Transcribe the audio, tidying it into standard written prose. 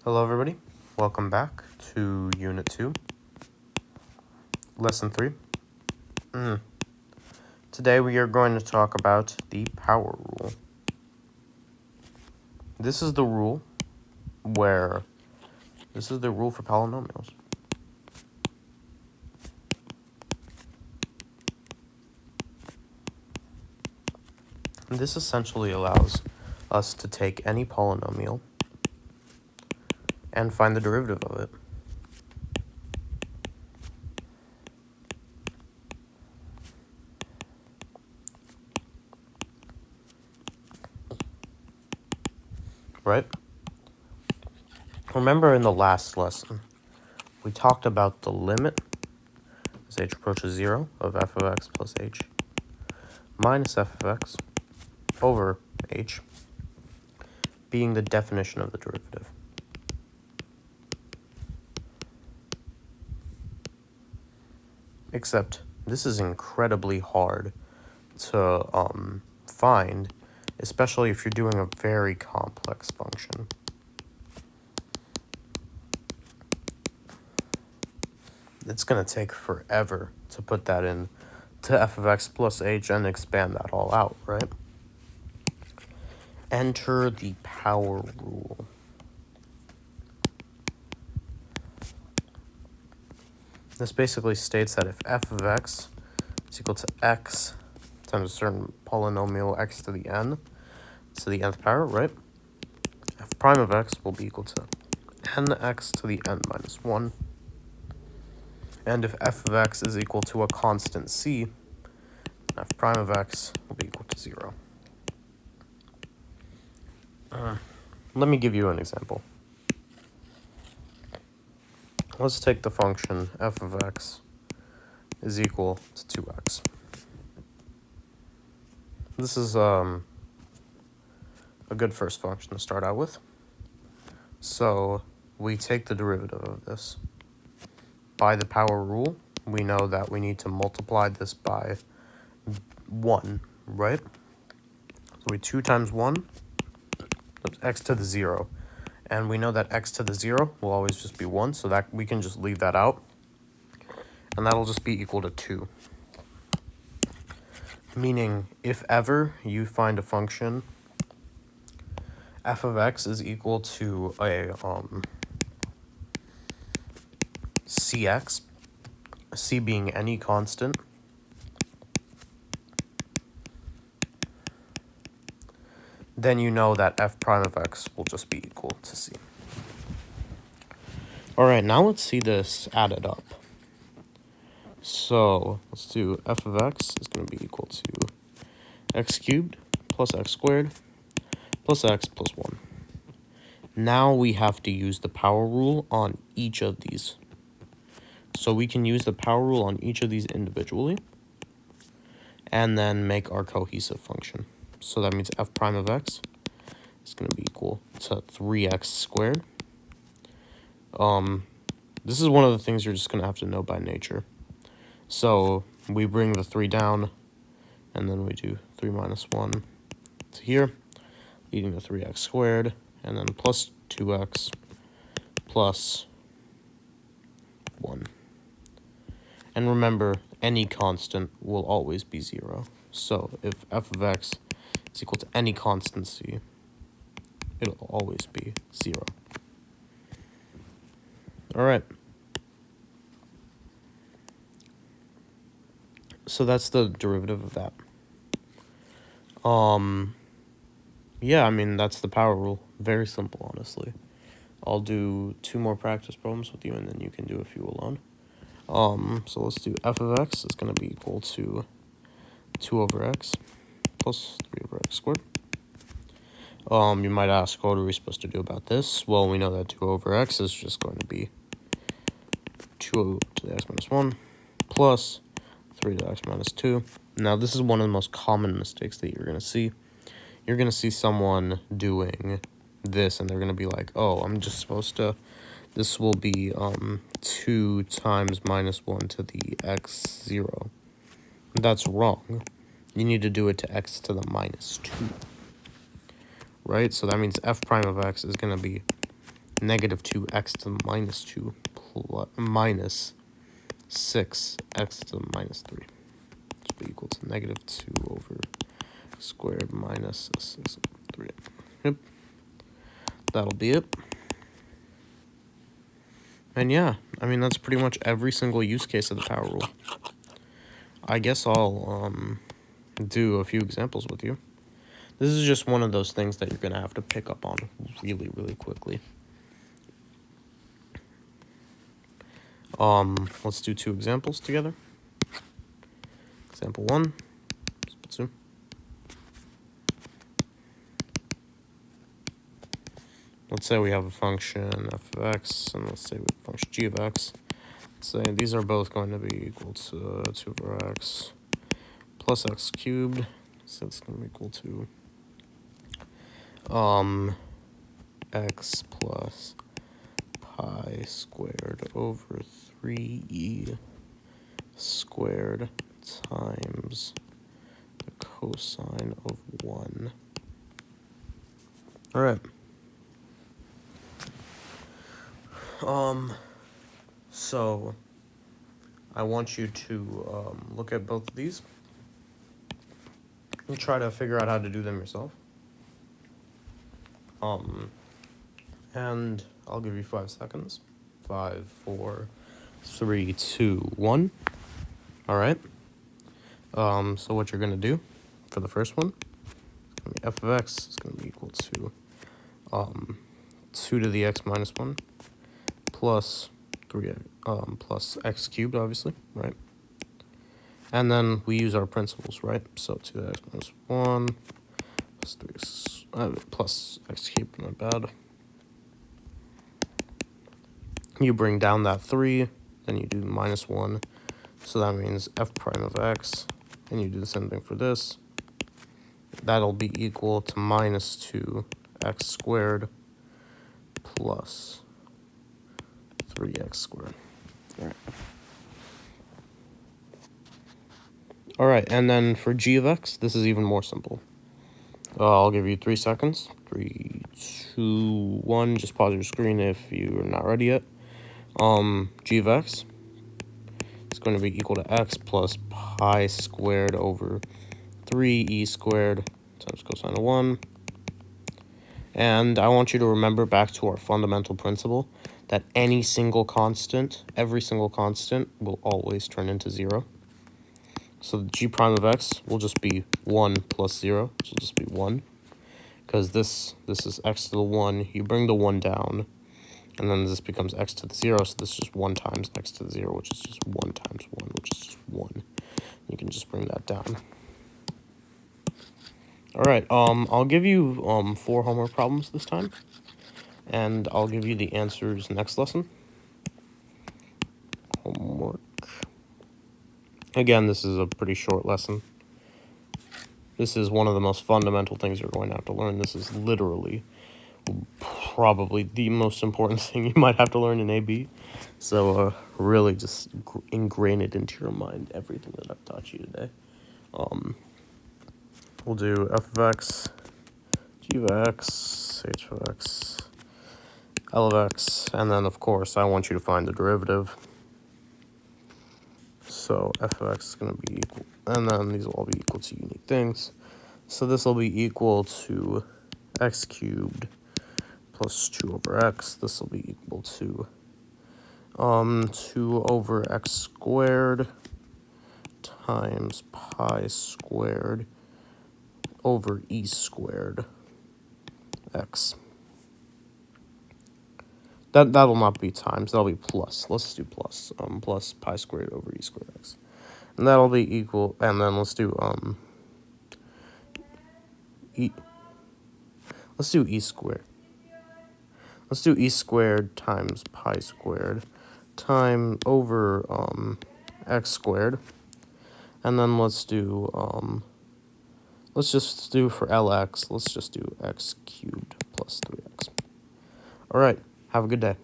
Hello everybody, welcome back to Unit 2, Lesson 3. Today we are going to talk about the power rule. This is the rule for polynomials. This essentially allows us to take any polynomial and find the derivative of it. Right? Remember in the last lesson, we talked about the limit as h approaches 0 of f of x plus h minus f of x over h being the definition of the derivative. Except this is incredibly hard to find, especially if you're doing a very complex function. It's going to take forever to put that in to f of x plus h and expand that all out, right? Enter the power rule. This basically states that if f of x is equal to x times a certain polynomial x to the nth power, right? F prime of x will be equal to nx to the n minus 1. And if f of x is equal to a constant c, f prime of x will be equal to 0. Let me give you an example. Let's take the function f of x is equal to 2x. This is a good first function to start out with. So we take the derivative of this. By the power rule, we know that we need to multiply this by 1, right? So we 2 times 1, that's x to the 0. And we know that x to the 0 will always just be 1, so that we can just leave that out. And that'll just be equal to 2. Meaning, if ever you find a function, f of x is equal to a cx, c being any constant, then you know that f prime of x will just be equal to c. Alright, now let's see this added up. So let's do f of x is going to be equal to x cubed plus x squared plus x plus 1. Now we have to use the power rule on each of these. So we can use the power rule on each of these individually and then make our cohesive function. So that means f prime of x is going to be equal to 3x squared. This is one of the things you're just going to have to know by nature. So we bring the 3 down, and then we do 3 minus 1 to here, leading to 3x squared, and then plus 2x plus 1. And remember, any constant will always be 0. So if f of x is equal to any constant c, it'll always be 0. All right. So that's the derivative of that. Yeah, I mean, that's the power rule. Very simple, honestly. I'll do 2 more practice problems with you, and then you can do a few alone. So let's do f of x is going to be equal to 2 over x plus 3 over x squared. You might ask, what are we supposed to do about this? Well, we know that 2 over x is just going to be 2 to the x minus 1 plus 3 to the x minus 2. Now, this is one of the most common mistakes that you're going to see. You're going to see someone doing this, and they're going to be like, oh, I'm just supposed to, this will be 2 times minus 1 to the x 0. That's wrong. You need to do it to x to the minus 2. Right? So that means f prime of x is going to be negative 2x to the minus 2 minus 6x to the minus 3. Which will be equal to negative 2 over squared minus 6 over 3. Yep. That'll be it. And yeah, I mean, that's pretty much every single use case of the power rule. I guess I'll do a few examples with you. This is just one of those things that you're going to have to pick up on really, really quickly. Let's do 2 examples together. Example 1. Let's say we have a function f of x, and let's say we have a function g of x. Let's say these are both going to be equal to 2 over x plus x cubed. So it's going to be equal to x plus pi squared over 3e squared times the cosine of 1. All right. So I want you to look at both of these and try to figure out how to do them yourself. And I'll give you 5 seconds. 5, 4, 3, 2, 1. All right. So what you're gonna do for the first one, f of x is gonna be equal to 2 to the x minus 1 plus 3 plus x cubed, obviously, right? And then we use our principles, right? So 2 to the x minus 1 plus 3 plus x cubed, not bad. You bring down that 3, then you do minus 1. So that means f prime of x, and you do the same thing for this. That'll be equal to minus 2x squared plus 3x squared. All right, and then for g of x, this is even more simple. I'll give you 3 seconds. 3, 2, 1. Just pause your screen if you're not ready yet. G of x is going to be equal to x plus pi squared over 3e squared times cosine of 1. And I want you to remember back to our fundamental principle that any single constant, every single constant, will always turn into 0. So the g prime of x will just be 1 plus 0, which will just be 1. Because this is x to the 1, you bring the 1 down, and then this becomes x to the 0, so this is just 1 times x to the 0, which is just 1 times 1, which is just 1. You can just bring that down. All right, I'll give you 4 homework problems this time, and I'll give you the answers next lesson. Homework. Again, this is a pretty short lesson. This is one of the most fundamental things you're going to have to learn. This is literally probably the most important thing you might have to learn in AB. So really just ingrain it into your mind, everything that I've taught you today. We'll do f of x, g of x, h of x, L of x, and then, of course, I want you to find the derivative. So f of x is going to be equal, and then these will all be equal to unique things. So this will be equal to x cubed plus 2 over x. This will be equal to 2 over x squared times pi squared over e squared x. That'll not be times, that'll be plus. Let's do plus. Plus pi squared over e squared x. And that'll be equal, and then let's do let's do e squared. Let's do e squared times pi squared time over x squared. And then let's do let's just do for Lx, let's just do x cubed plus 3x. All right, have a good day.